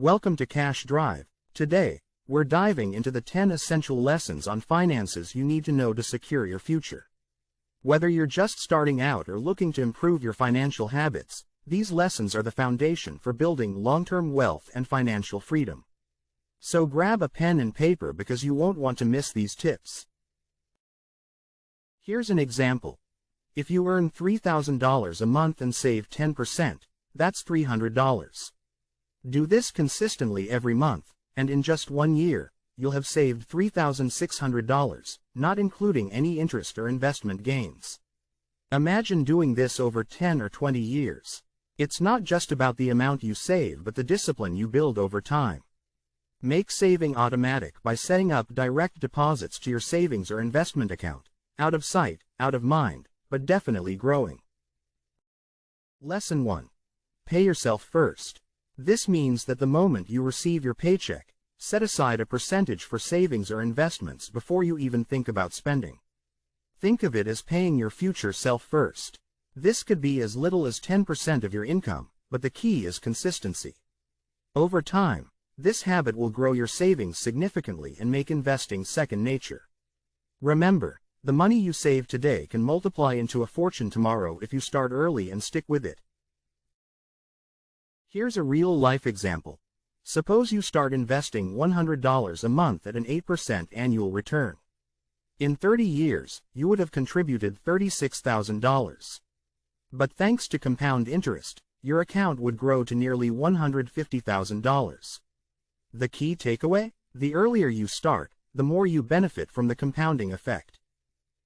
Welcome to Cash Drive. Today, we're diving into the 10 essential lessons on finances you need to know to secure your future. Whether you're just starting out or looking to improve your financial habits, these lessons are the foundation for building long-term wealth and financial freedom. So grab a pen and paper because you won't want to miss these tips. Here's an example. If you earn $3,000 a month and save 10%, that's $300. Do this consistently every month, and in just 1 year, you'll have saved $3,600, not including any interest or investment gains. Imagine doing this over 10 or 20 years. It's not just about the amount you save but the discipline you build over time. Make saving automatic by setting up direct deposits to your savings or investment account, out of sight, out of mind, but definitely growing. Lesson 1. Pay yourself first. This means that the moment you receive your paycheck, set aside a percentage for savings or investments before you even think about spending. Think of it as paying your future self first. This could be as little as 10% of your income, but the key is consistency. Over time, this habit will grow your savings significantly and make investing second nature. Remember, the money you save today can multiply into a fortune tomorrow if you start early and stick with it. Here's a real-life example. Suppose you start investing $100 a month at an 8% annual return. In 30 years, you would have contributed $36,000. But thanks to compound interest, your account would grow to nearly $150,000. The key takeaway? The earlier you start, the more you benefit from the compounding effect.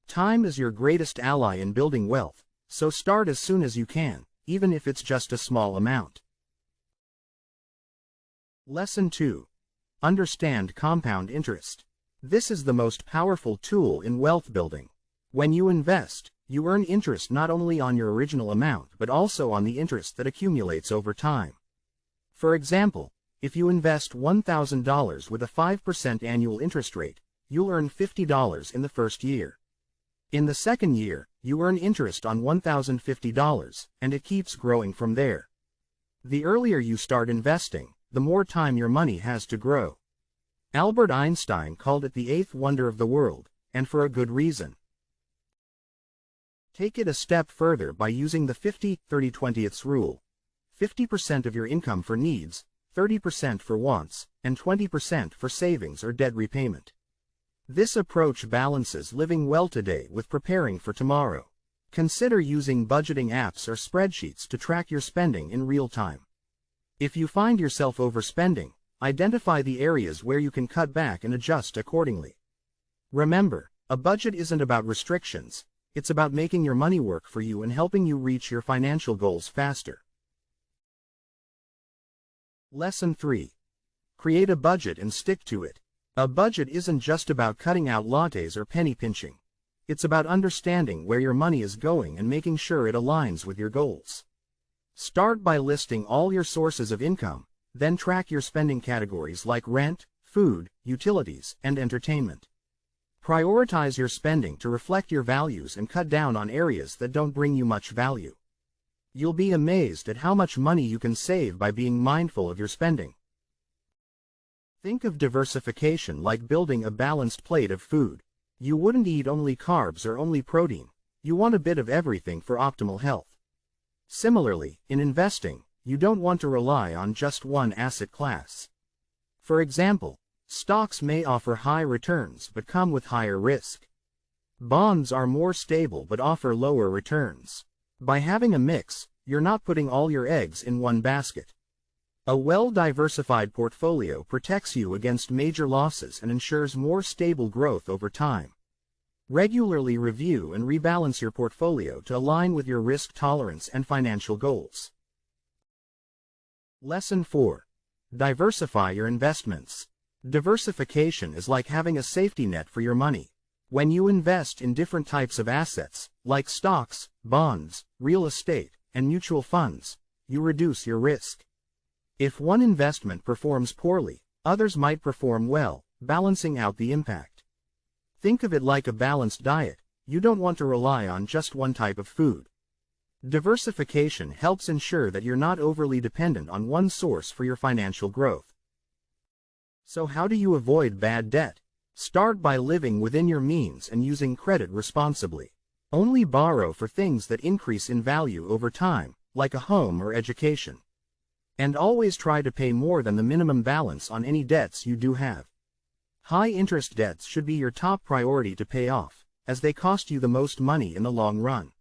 Time is your greatest ally in building wealth, so start as soon as you can, even if it's just a small amount. Lesson 2. Understand compound interest. This is the most powerful tool in wealth building. When you invest, you earn interest not only on your original amount but also on the interest that accumulates over time. For example, if you invest $1,000 with a 5% annual interest rate, you'll earn $50 in the first year. In the second year, you earn interest on $1,050, and it keeps growing from there. The earlier you start investing, the more time your money has to grow. Albert Einstein called it the eighth wonder of the world, and for a good reason. Take it a step further by using the 50-30-20 rule. 50% of your income for needs, 30% for wants, and 20% for savings or debt repayment. This approach balances living well today with preparing for tomorrow. Consider using budgeting apps or spreadsheets to track your spending in real time. If you find yourself overspending, identify the areas where you can cut back and adjust accordingly. Remember, a budget isn't about restrictions, it's about making your money work for you and helping you reach your financial goals faster. Lesson 3. Create a budget and stick to it. A budget isn't just about cutting out lattes or penny pinching. It's about understanding where your money is going and making sure it aligns with your goals. Start by listing all your sources of income, then track your spending categories like rent, food, utilities, and entertainment. Prioritize your spending to reflect your values and cut down on areas that don't bring you much value. You'll be amazed at how much money you can save by being mindful of your spending. Think of diversification like building a balanced plate of food. You wouldn't eat only carbs or only protein. You want a bit of everything for optimal health. Similarly, in investing, you don't want to rely on just one asset class. For example, stocks may offer high returns but come with higher risk. Bonds are more stable but offer lower returns. By having a mix, you're not putting all your eggs in one basket. A well-diversified portfolio protects you against major losses and ensures more stable growth over time. Regularly review and rebalance your portfolio to align with your risk tolerance and financial goals. Lesson 4. Diversify your investments. Diversification is like having a safety net for your money. When you invest in different types of assets, like stocks, bonds, real estate, and mutual funds, you reduce your risk. If one investment performs poorly, others might perform well, balancing out the impact. Think of it like a balanced diet. You don't want to rely on just one type of food. Diversification helps ensure that you're not overly dependent on one source for your financial growth. So how do you avoid bad debt? Start by living within your means and using credit responsibly. Only borrow for things that increase in value over time, like a home or education. And always try to pay more than the minimum balance on any debts you do have. High-interest debts should be your top priority to pay off, as they cost you the most money in the long run.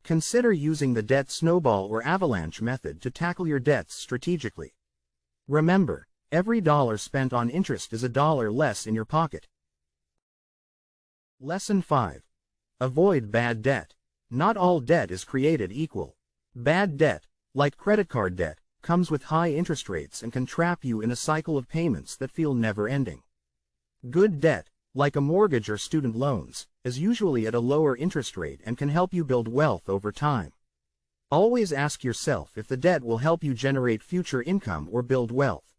Consider using the debt snowball or avalanche method to tackle your debts strategically. Remember, every dollar spent on interest is a dollar less in your pocket. Lesson 5. Avoid bad debt. Not all debt is created equal. Bad debt, like credit card debt, comes with high interest rates and can trap you in a cycle of payments that feel never-ending. Good debt, like a mortgage or student loans, is usually at a lower interest rate and can help you build wealth over time. Always ask yourself if the debt will help you generate future income or build wealth.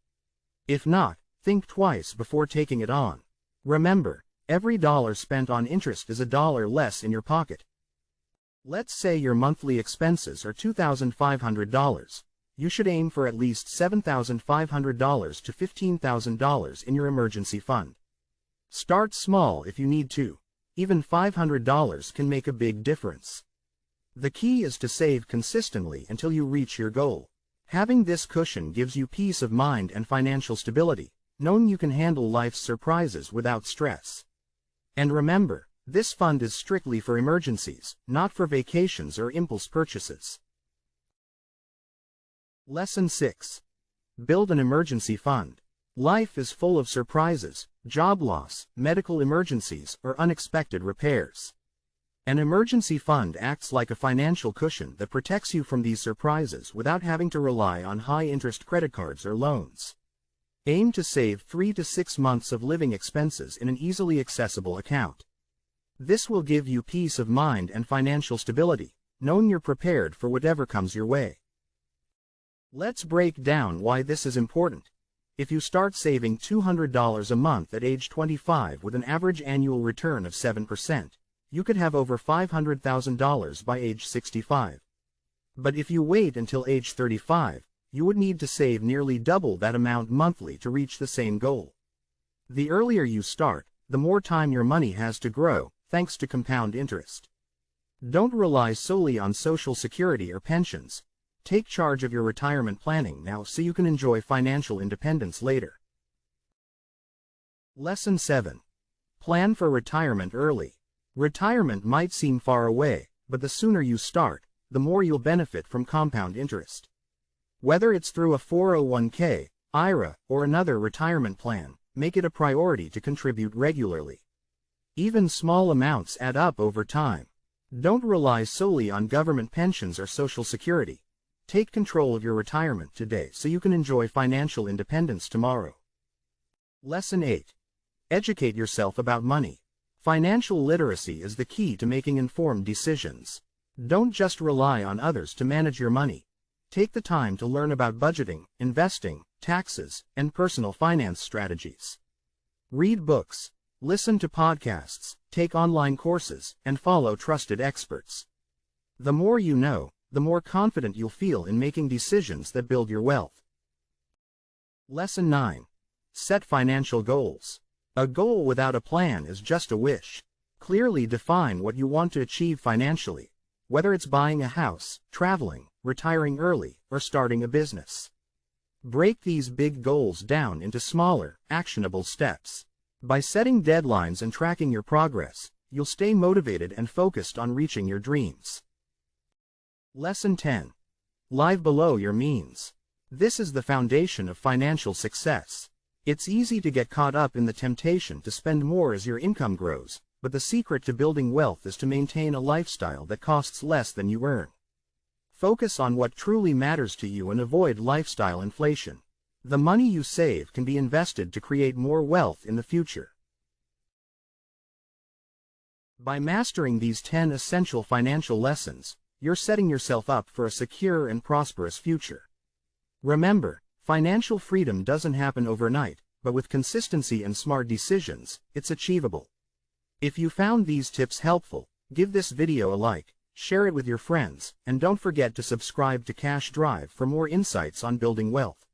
If not, think twice before taking it on. Remember, every dollar spent on interest is a dollar less in your pocket. Let's say your monthly expenses are $2,500. You should aim for at least $7,500 to $15,000 in your emergency fund. Start small if you need to. Even $500 can make a big difference. The key is to save consistently until you reach your goal. Having this cushion gives you peace of mind and financial stability, knowing you can handle life's surprises without stress. And remember, this fund is strictly for emergencies, not for vacations or impulse purchases. Lesson 6. Build an emergency fund. Life is full of surprises, job loss, medical emergencies, or unexpected repairs. An emergency fund acts like a financial cushion that protects you from these surprises without having to rely on high-interest credit cards or loans. Aim to save 3 to 6 months of living expenses in an easily accessible account. This will give you peace of mind and financial stability, knowing you're prepared for whatever comes your way. Let's break down why this is important. If you start saving $200 a month at age 25 with an average annual return of 7%, you could have over $500,000 by age 65. But if you wait until age 35, you would need to save nearly double that amount monthly to reach the same goal. The earlier you start, the more time your money has to grow, thanks to compound interest. Don't rely solely on Social Security or pensions. Take charge of your retirement planning now so you can enjoy financial independence later. Lesson 7. Plan for retirement early. Retirement might seem far away, but the sooner you start, the more you'll benefit from compound interest. Whether it's through a 401k, IRA, or another retirement plan, make it a priority to contribute regularly. Even small amounts add up over time. Don't rely solely on government pensions or Social Security. Take control of your retirement today so you can enjoy financial independence tomorrow. Lesson 8. Educate yourself about money. Financial literacy is the key to making informed decisions. Don't just rely on others to manage your money. Take the time to learn about budgeting, investing, taxes, and personal finance strategies. Read books, listen to podcasts, take online courses, and follow trusted experts. The more you know, the more confident you'll feel in making decisions that build your wealth. Lesson 9. Set financial goals. A goal without a plan is just a wish. Clearly define what you want to achieve financially, whether it's buying a house, traveling, retiring early, or starting a business. Break these big goals down into smaller, actionable steps. By setting deadlines and tracking your progress, you'll stay motivated and focused on reaching your dreams. Lesson 10. Live below your means. This is the foundation of financial success. It's easy to get caught up in the temptation to spend more as your income grows, but the secret to building wealth is to maintain a lifestyle that costs less than you earn. Focus on what truly matters to you and avoid lifestyle inflation. The money you save can be invested to create more wealth in the future. By mastering these 10 essential financial lessons, you're setting yourself up for a secure and prosperous future. Remember, financial freedom doesn't happen overnight, but with consistency and smart decisions, it's achievable. If you found these tips helpful, give this video a like, share it with your friends, and don't forget to subscribe to Cash Drive for more insights on building wealth.